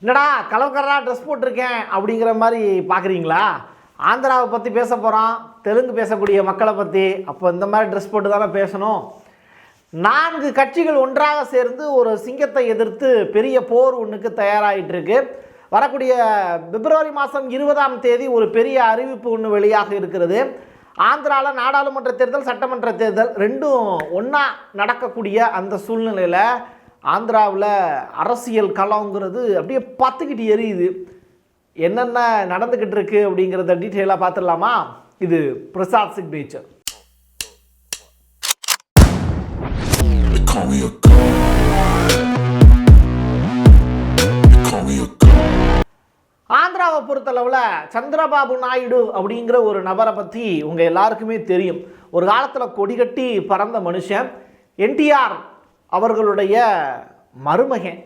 என்னடா colour dress போட்டிருக்கேன் அப்படிங்கிற மாதிரி பார்க்குறீங்களா? ஆந்திராவை பற்றி பேச போகிறோம், தெலுங்கு பேசக்கூடிய மக்களை பற்றி. அப்போ இந்த மாதிரி ட்ரெஸ் போட்டு தானே பேசணும். 4 கட்சிகள் ஒன்றாக சேர்ந்து ஒரு சிங்கத்தை எதிர்த்து பெரிய போர் ஒன்றுக்கு தயாராகிட்டு இருக்கு. வரக்கூடிய பிப்ரவரி மாதம் 20ஆம் தேதி ஒரு பெரிய அறிவிப்பு ஒன்று வெளியாக இருக்கிறது. ஆந்திராவில் நாடாளுமன்ற தேர்தல், சட்டமன்ற தேர்தல் ரெண்டும் ஒன்றா நடக்கக்கூடிய அந்த சூழ்நிலையில் ஆந்திராவில் அரசியல் களங்கிறது அப்படியே பத்துக்கிட்டு எரியுது. என்னென்ன நடந்துக்கிட்டு இருக்கு அப்படிங்கிறத டீட்டெயிலாக பார்த்துடலாமா? இது பிரசாத் சிக்னேச்சர். ஆந்திராவை பொறுத்தளவில் சந்திரபாபு நாயுடு அப்படிங்கிற ஒரு நபரை பற்றி உங்கள் எல்லாருக்குமே தெரியும். ஒரு காலத்தில் கொடிகட்டி பறந்த மனுஷன். என்டிஆர் அவர்களுடைய மருமகன்.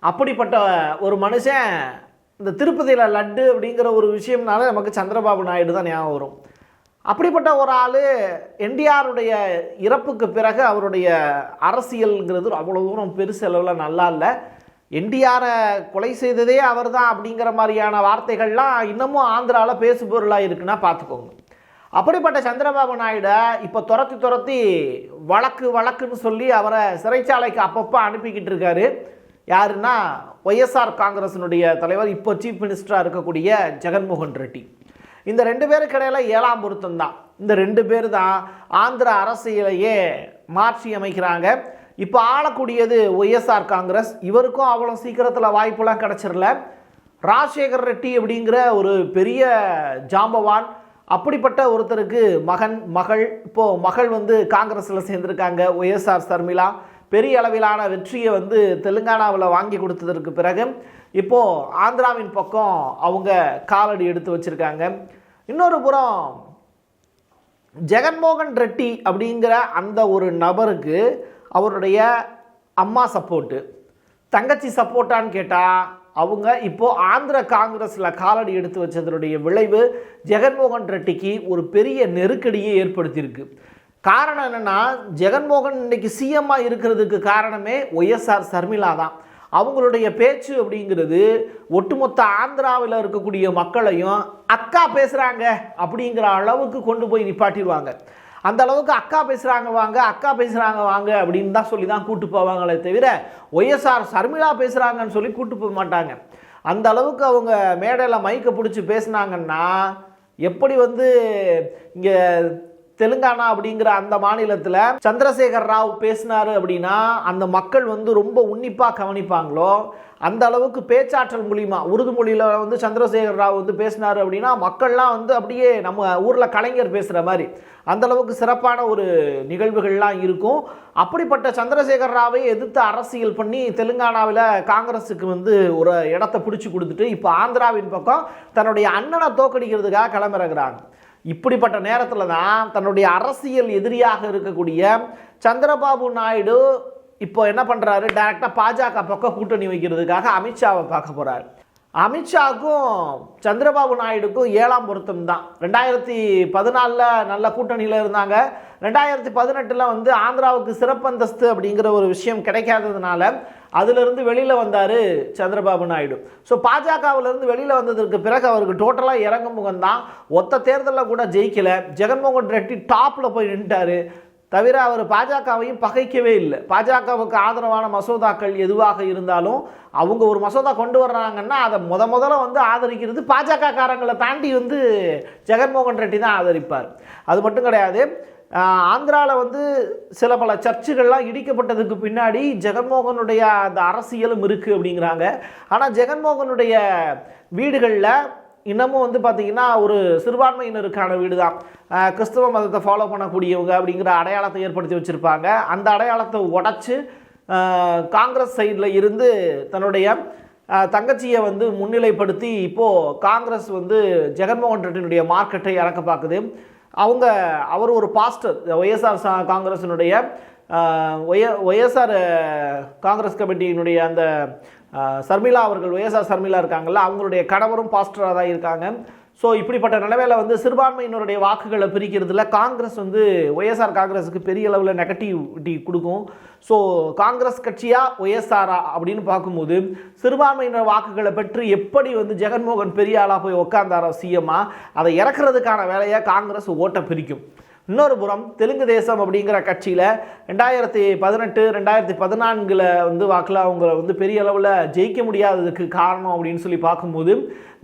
அப்படிப்பட்ட ஒரு மனுஷன். இந்த திருப்பதியில் லட்டு அப்படிங்கிற ஒரு விஷயம்னால நமக்கு சந்திரபாபு நாயுடு தான் ஞாபகம் வரும். அப்படிப்பட்ட ஒரு ஆள் என்டிஆருடைய இறப்புக்கு பிறகு அவருடைய அரசியல்ங்கிறது அவ்வளோ தூரம் பெருசு அளவில் நல்லா இல்லை. என்டிஆரை கொலை செய்ததே அவர் தான் அப்படிங்கிற மாதிரியான வார்த்தைகள்லாம் இன்னமும் ஆந்திராவில் பேசுபொருளாக இருக்குன்னா பார்த்துக்கோங்க. அப்படிப்பட்ட சந்திரபாபு நாயுடு இப்போ துரத்தி வழக்குன்னு சொல்லி அவரை சிறைச்சாலைக்கு அப்பப்போ அனுப்பிக்கிட்டு இருக்காரு. யாருன்னா ஒய்எஸ்ஆர் காங்கிரஸினுடைய தலைவர், இப்போ சீஃப் மினிஸ்டராக இருக்கக்கூடிய ஜெகன்மோகன் ரெட்டி. இந்த 2 பேருக்கு இடையில 7ஆம் பொருத்தம் தான். இந்த 2 பேர் தான் ஆந்திர அரசியலையே மாற்றி அமைக்கிறாங்க. இப்போ ஆளக்கூடியது ஒய்எஸ்ஆர் காங்கிரஸ். இவருக்கும் அவ்வளோ சீக்கிரத்தில் வாய்ப்பெல்லாம் கிடச்சிடல. ராஜசேகர் ரெட்டி அப்படிங்கிற ஒரு பெரிய ஜாம்பவான். அப்படிப்பட்ட ஒருத்தருக்கு மகள் இப்போது மகள் காங்கிரஸில் சேர்ந்துருக்காங்க. ஒய்எஸ்ஆர் சர்மிளா பெரிய அளவிலான வெற்றியை தெலுங்கானாவில் வாங்கி கொடுத்ததற்கு பிறகு இப்போது ஆந்திராவின் பக்கம் அவங்க காலடி எடுத்து வச்சுருக்காங்க. இன்னொரு புறம் ஜெகன்மோகன் ரெட்டி அப்படிங்கிற அந்த ஒரு நபருக்கு அவருடைய அம்மா சப்போர்ட்டு, தங்கச்சி சப்போர்ட்டான்னு கேட்டால் அவங்க இப்போது ஆந்திர காங்கிரஸில் காலடி எடுத்து வச்சதனுடைய விளைவு ஜெகன்மோகன் ரெட்டிக்கு ஒரு பெரிய நெருக்கடியை ஏற்படுத்தியிருக்கு. காரணம் என்னென்னா, ஜெகன்மோகன் இன்றைக்கி சிஎம்மாக இருக்கிறதுக்கு காரணமே ஒய்எஸ்ஆர் சர்மிளா தான். அவங்களுடைய பேச்சு அப்படிங்கிறது ஒட்டுமொத்த ஆந்திராவில் இருக்கக்கூடிய மக்களையும் அக்கா பேசுகிறாங்க அப்படிங்கிற அளவுக்கு கொண்டு போய் நிப்பாட்டிடுவாங்க. அந்த அளவுக்கு அக்கா பேசுகிறாங்க வாங்க அப்படின்னு தான் சொல்லி தான் கூட்டு போவாங்களே தவிர ஒய்எஸ்ஆர் சர்மிளா பேசுகிறாங்கன்னு சொல்லி கூட்டு போக மாட்டாங்க. அந்த அளவுக்கு அவங்க மேடையில் மைக்கை பிடிச்சி பேசுனாங்கன்னா எப்படி இங்கே தெலுங்கானா அப்படிங்கிற அந்த மாநிலத்தில் சந்திரசேகர் ராவ் பேசினார் அப்படின்னா அந்த மக்கள் ரொம்ப உன்னிப்பாக கவனிப்பாங்களோ அந்த அளவுக்கு பேச்சாற்றல் மூலிமா உருது மொழியில் சந்திரசேகர் ராவ் பேசினார் அப்படின்னா மக்கள்லாம் அப்படியே நம்ம ஊரில் கலைஞர் பேசுகிற மாதிரி அந்த அளவுக்கு சிறப்பான ஒரு நிகழ்வுகள்லாம் இருக்கும். அப்படிப்பட்ட சந்திரசேகர் ராவை எதிர்த்து அரசியல் பண்ணி தெலுங்கானாவில் காங்கிரஸுக்கு ஒரு இடத்த பிடிச்சி கொடுத்துட்டு இப்போ ஆந்திராவின் பக்கம் தன்னுடைய அண்ணனை தோக்கடிக்கிறதுக்காக கிளம்பிறங்குறாங்க. இப்படிப்பட்ட நேரத்தில் தான் தன்னுடைய அரசியல் எதிரியாக இருக்கக்கூடிய சந்திரபாபு நாயுடு இப்போ என்ன பண்ணுறாரு, டைரெக்டாக பாஜக பக்கம் கூட்டணி வைக்கிறதுக்காக அமித்ஷாவை பார்க்க போகிறார். அமித்ஷாவுக்கும் சந்திரபாபு நாயுடுக்கும் 7ஆம் பொருத்தம் தான். 2014 நல்ல கூட்டணியில் இருந்தாங்க. 2018 ஆந்திராவுக்கு சிறப்பந்தஸ்து அப்படிங்கிற ஒரு விஷயம் கிடைக்காததுனால அதிலிருந்து வெளியில் வந்தார் சந்திரபாபு நாயுடு. ஸோ பாஜகவிலிருந்து வெளியில் வந்ததற்கு பிறகு அவருக்கு டோட்டலாக இறங்கும் முகம்தான். ஒத்த தேர்தலில் கூட ஜெயிக்கலை. ஜெகன்மோகன் ரெட்டி டாப்பில் போய் நின்ட்டார். தவிர அவர் பாஜகவையும் பகைக்கவே இல்லை. பாஜகவுக்கு ஆதரவான மசோதாக்கள் எதுவாக இருந்தாலும் அவங்க ஒரு மசோதா கொண்டு வர்றாங்கன்னா அதை முதல்ல ஆதரிக்கிறது பாஜக காரங்களை தாண்டி ஜெகன்மோகன் ரெட்டி தான் ஆதரிப்பார். அது மட்டும் கிடையாது, ஆந்திராவில் சில பல சர்ச்சுகள்லாம் இடிக்கப்பட்டதுக்கு பின்னாடி ஜெகன்மோகனுடைய அந்த அரசியலும் இருக்குது அப்படிங்கிறாங்க. ஆனால் ஜெகன்மோகனுடைய வீடுகளில் இன்னமும் பார்த்திங்கன்னா ஒரு சிறுபான்மையினருக்கான வீடு தான். கிறிஸ்தவ மதத்தை ஃபாலோ பண்ணக்கூடியவங்க அப்படிங்கிற அடையாளத்தை ஏற்படுத்தி வச்சுருப்பாங்க. அந்த அடையாளத்தை உடச்சி காங்கிரஸ் சைடில் இருந்து தன்னுடைய தங்கச்சியை முன்னிலைப்படுத்தி இப்போது காங்கிரஸ் ஜெகன்மோகன் ரெட்டியினுடைய மார்க்கெட்டை இறக்க பார்க்குது. அவர் ஒரு பாஸ்டர். ஒய்எஸ்ஆர் காங்கிரஸினுடைய ஒய்எஸ்ஆர் காங்கிரஸ் கமிட்டியினுடைய அந்த சர்மிளா அவர்கள், ஒய்எஸ்ஆர் சர்மிளா இருக்காங்கல்ல, அவங்களுடைய கணவரும் பாஸ்டராக தான் இருக்காங்க. ஸோ இப்படிப்பட்ட நிலைமையில் வந்து சிறுபான்மையினருடைய வாக்குகளை பிரிக்கிறதுல காங்கிரஸ் வந்து ஒய்எஸ்ஆர் காங்கிரஸுக்கு பெரிய அளவில் நெகட்டிவிட்டி கொடுக்கும். ஸோ காங்கிரஸ் கட்சியா ஒய்எஸ்ஆரா அப்படின்னு பார்க்கும்போது சிறுபான்மையினர் வாக்குகளை பெற்று எப்படி வந்து ஜெகன்மோகன் பெரிய ஆளாக போய் உட்கார்ந்தாரோ சிஎம்மா, அதை இறக்குறதுக்கான வேலையை காங்கிரஸ் ஓட்ட பிரிக்கும். இன்னொரு புறம் தெலுங்கு தேசம் அப்படிங்கிற கட்சியில் 2018 2014 வந்து வாக்கில் அவங்க வந்து பெரிய அளவில் ஜெயிக்க முடியாததுக்கு காரணம் அப்படின்னு சொல்லி பார்க்கும்போது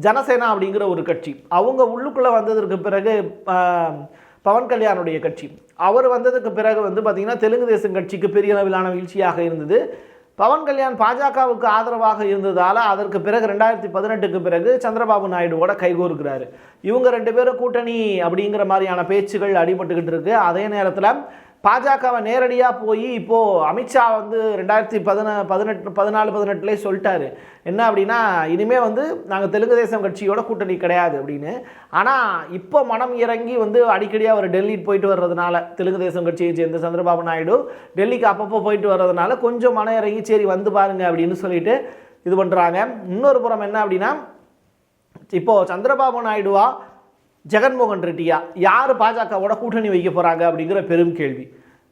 ஜனசேனா அப்படிங்கிற ஒரு கட்சி அவங்க உள்ளுக்குள்ளே வந்ததற்கு பிறகு பவன் கல்யாணுடைய கட்சி அவர் வந்ததுக்கு பிறகு வந்து பார்த்திங்கன்னா தெலுங்கு தேசம் கட்சிக்கு பெரிய அளவிலான வீழ்ச்சியாக இருந்தது. பவன் கல்யாண் பாஜகவுக்கு ஆதரவாக இருந்ததால் அதற்கு பிறகு 2018க்கு பிறகு சந்திரபாபு நாயுடுவோட கைகோர்க்கிறாரு. இவங்க 2 பேரும் கூட்டணி அப்படிங்கிற மாதிரியான பேச்சுகள் அடிபட்டுக்கிட்டு இருக்கு. அதே நேரத்தில் பாஜகவை நேரடியாக போய் இப்போது அமித்ஷா வந்து 2014-18 சொல்லிட்டாரு என்ன அப்படின்னா, இனிமேல் வந்து நாங்கள் தெலுங்கு தேசம் கட்சியோட கூட்டணி கிடையாது அப்படின்னு. ஆனால் இப்போ மனம் இறங்கி வந்து அடிக்கடியாக அவர் டெல்லி போயிட்டு வர்றதுனால, தெலுங்கு தேசம் கட்சியை சேர்ந்த சந்திரபாபு நாயுடு டெல்லிக்கு அப்பப்போ போயிட்டு வர்றதுனால கொஞ்சம் மனம் இறங்கி சரி வந்து பாருங்க அப்படின்னு சொல்லிட்டு இது பண்ணுறாங்க. இன்னொரு புறம் என்ன அப்படின்னா, இப்போது சந்திரபாபு நாயுடுவா ஜெகன்மோகன் ரெட்டியா யார் பாஜகவோட கூட்டணி வைக்க போகிறாங்க அப்படிங்கிற பெரும் கேள்வி.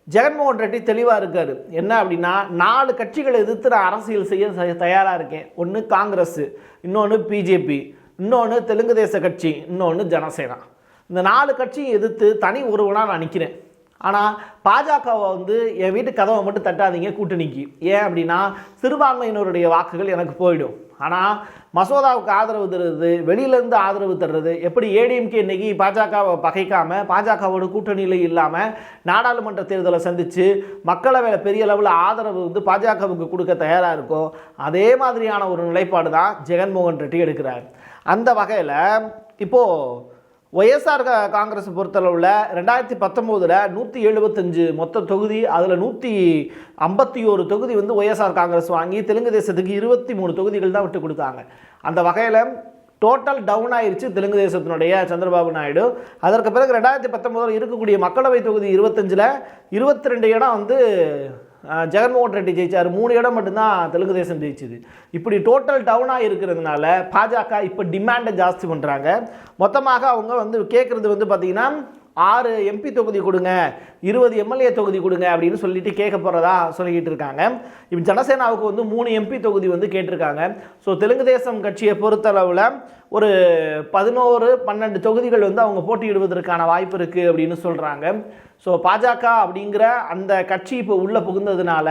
ஜெகன்மோகன் ரெட்டி தெளிவாக இருக்கார். என்ன அப்படின்னா, 4 கட்சிகளை எதிர்த்து நான் அரசியல் செய்ய தயாராக இருக்கேன். ஒன்று காங்கிரஸ், இன்னொன்று பிஜேபி, இன்னொன்று தெலுங்கு தேச கட்சி, இன்னொன்று ஜனசேனா. இந்த 4 கட்சியும் எதிர்த்து தனி ஒருவனாக நான் நிற்கிறேன். ஆனால் பாஜகவை வந்து என் வீட்டு கதவை மட்டும் தட்டாதீங்க கூட்டணிக்கு. ஏன் அப்படின்னா சிறுபான்மையினருடைய வாக்குகள் எனக்கு போயிடும். ஆனால் மசோதாவுக்கு ஆதரவு தருவது, வெளியிலேருந்து ஆதரவு தர்றது, எப்படி ஏடிஎம்கே இன்னைக்கு பாஜகவை பகைக்காமல் பாஜகவோட கூட்டணியில் இல்லாமல் நாடாளுமன்ற தேர்தலை சந்தித்து மக்களவையில் பெரிய அளவில் ஆதரவு வந்து பாஜகவுக்கு கொடுக்க தயாராக இருக்கோ, அதே மாதிரியான ஒரு நிலைப்பாடு தான் ஜெகன்மோகன் ரெட்டி எடுக்கிறார். அந்த வகையில் இப்போது ஒய்எஸ்ஆர் காங்கிரஸ் பொறுத்தளவில் 2019 175 மொத்த தொகுதி, அதில் 151 தொகுதி வந்து ஒய்எஸ்ஆர் காங்கிரஸ் வாங்கி தெலுங்கு தேசத்துக்கு 23 தொகுதிகள் தான் விட்டு கொடுத்தாங்க. அந்த வகையில் டோட்டல் டவுன் ஆயிடுச்சு தெலுங்கு தேசத்தினுடைய சந்திரபாபு நாயுடு. அதற்கு பிறகு 2019 இருக்கக்கூடிய மக்களவை தொகுதி 25ல் 22 இடம் வந்து ஜெகன்மோகன் ரெட்டி ஜெயிச்சார். 3 இடம் மட்டும்தான் தெலுங்கு தேசம் ஜெயிச்சுது. இப்படி டோட்டல் டவுனாக இருக்கிறதுனால பாஜக இப்போ டிமாண்டை ஜாஸ்தி பண்ணுறாங்க. மொத்தமாக அவங்க வந்து கேட்குறது வந்து பார்த்திங்கன்னா 6 எம்பி தொகுதி கொடுங்க, 20 எம்எல்ஏ தொகுதி கொடுங்க அப்படின்னு சொல்லிட்டு கேட்க போகிறதா சொல்லிக்கிட்டு இருக்காங்க. இப்போ ஜனசேனாவுக்கு வந்து 3 எம்பி தொகுதி வந்து கேட்டிருக்காங்க. ஸோ தெலுங்கு தேசம் கட்சியை பொறுத்தளவில் ஒரு 11-12 தொகுதிகள் வந்து அவங்க போட்டியிடுவதற்கான வாய்ப்பு இருக்குது அப்படின்னு சொல்கிறாங்க. ஸோ பாஜக அப்படிங்கிற அந்த கட்சி இப்போ உள்ளே புகுந்ததுனால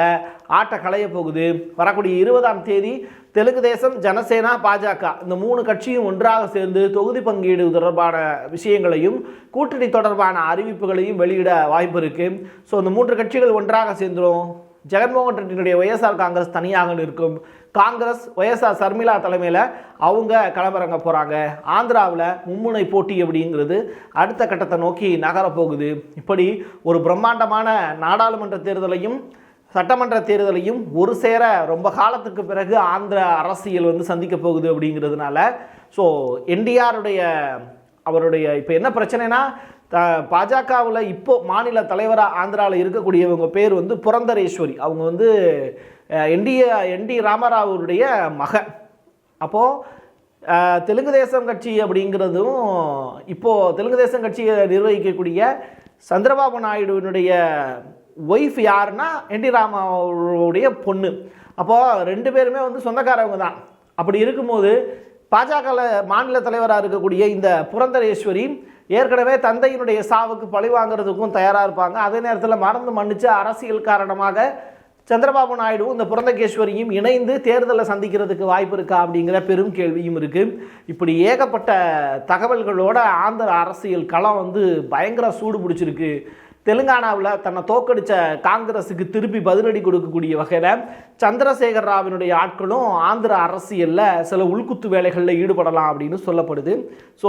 ஆட்ட களைய போகுது. வரக்கூடிய 20ஆம் தேதி தெலுங்கு தேசம், ஜனசேனா, பாஜக இந்த 3 கட்சியும் ஒன்றாக சேர்ந்து தொகுதி பங்கீடு தொடர்பான விஷயங்களையும் கூட்டணி தொடர்பான அறிவிப்புகளையும் வெளியிட வாய்ப்பு இருக்குது. ஸோ இந்த 3 கட்சிகள் ஒன்றாக சேர்ந்துடும். ஜெகன்மோகன் ரெட்டியினுடைய ஒய்எஸ்ஆர் காங்கிரஸ் தனியாக இருக்கும். காங்கிரஸ் ஒய்எஸ்ஆர் சர்மிளா தலைமையில் அவங்க களமிறங்க போகிறாங்க. ஆந்திராவில் மும்முனை போட்டி அப்படிங்கிறது அடுத்த கட்டத்தை நோக்கி நகரப்போகுது. இப்படி ஒரு பிரம்மாண்டமான நாடாளுமன்ற தேர்தலையும் சட்டமன்ற தேர்தலையும் ஒரு சேர ரொம்ப காலத்துக்கு பிறகு ஆந்திர அரசியல் வந்து சந்திக்க போகுது அப்படிங்கிறதுனால ஸோ என்டிஆருடைய அவருடைய இப்போ என்ன பிரச்சனைனா, பாஜகவில் இப்போ மாநில தலைவராக ஆந்திராவில் இருக்கக்கூடியவங்க பேர் வந்து புரந்தரேஸ்வரி. அவங்க வந்து என்டி ராமராவுடைய மக. அப்போது தெலுங்கு தேசம் கட்சி அப்படிங்கிறதும் இப்போது தெலுங்கு தேசம் கட்சியை நிர்வகிக்கக்கூடிய சந்திரபாபு நாயுடுவினுடைய ஒய்ஃப் யாருன்னா என்டி ராமாவுடைய பொண்ணு. அப்போது 2 பேருமே வந்து சொந்தக்காரவங்க தான். அப்படி இருக்கும்போது பாஜகவில் மாநில தலைவராக இருக்கக்கூடிய இந்த புரந்தரேஸ்வரி ஏற்கனவே தந்தையினுடைய சாவுக்கு பழி வாங்கிறதுக்கும் தயாராக இருப்பாங்க. அதே நேரத்தில் மறந்து மன்னிச்சு அரசியல் காரணமாக சந்திரபாபு நாயுடுவும் இந்த புரந்தகேஸ்வரியும் இணைந்து தேர்தலை சந்திக்கிறதுக்கு வாய்ப்பு இருக்கா அப்படிங்கிற பெரும் கேள்வியும் இருக்குது. இப்படி ஏகப்பட்ட தகவல்களோட ஆந்திர அரசியல் களம் வந்து பயங்கர சூடு பிடிச்சிருக்கு. தெலுங்கானாவில் தன்னை தோக்கடித்த காங்கிரஸுக்கு திருப்பி பதிலடி கொடுக்கக்கூடிய வகையில் சந்திரசேகர் ராவினுடைய ஆட்களும் ஆந்திர அரசியலில் சில உள்குத்து வேலைகளில் ஈடுபடலாம் அப்படின்னு சொல்லப்படுது. ஸோ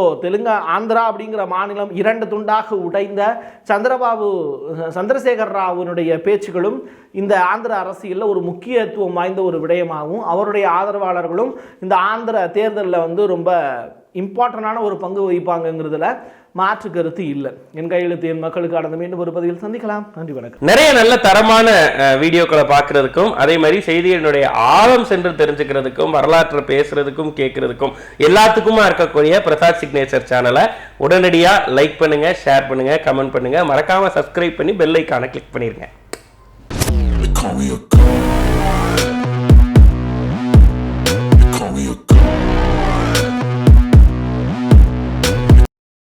ஆந்திரா அப்படிங்கிற மாநிலம் 2 துண்டாக உடைந்த சந்திரசேகர் ராவினுடைய பேச்சுகளும் இந்த ஆந்திர அரசியலில் ஒரு முக்கியத்துவம் வாய்ந்த ஒரு விடயமாகவும் அவருடைய ஆதரவாளர்களும் இந்த ஆந்திர தேர்தலில் வந்து ரொம்ப இம்பார்ட்டண்டான ஒரு பங்கு வகிப்பாங்கங்கிறதுல மாற்று கருத்து இல்லை. என் கையெழுத்து என் மக்களுக்கு கடந்த மீண்டும் ஒரு பதிவில் சந்திக்கலாம். நன்றி, வணக்கம். நிறைய நல்ல தரமான வீடியோக்களை பார்க்கறதுக்கும் அதே மாதிரி செய்திகளுடைய ஆழம் சென்று தெரிஞ்சுக்கிறதுக்கும் வரலாற்றை பேசுறதுக்கும் கேட்கறதுக்கும் எல்லாத்துக்குமா இருக்கக்கூடிய பிரசாத் சிக்னேச்சர் சேனலை உடனடியா லைக் பண்ணுங்க, ஷேர் பண்ணுங்க, கமெண்ட் பண்ணுங்க, மறக்காம சப்ஸ்கிரைப் பண்ணி பெல் ஐகானை கிளிக் பண்ணிருங்க.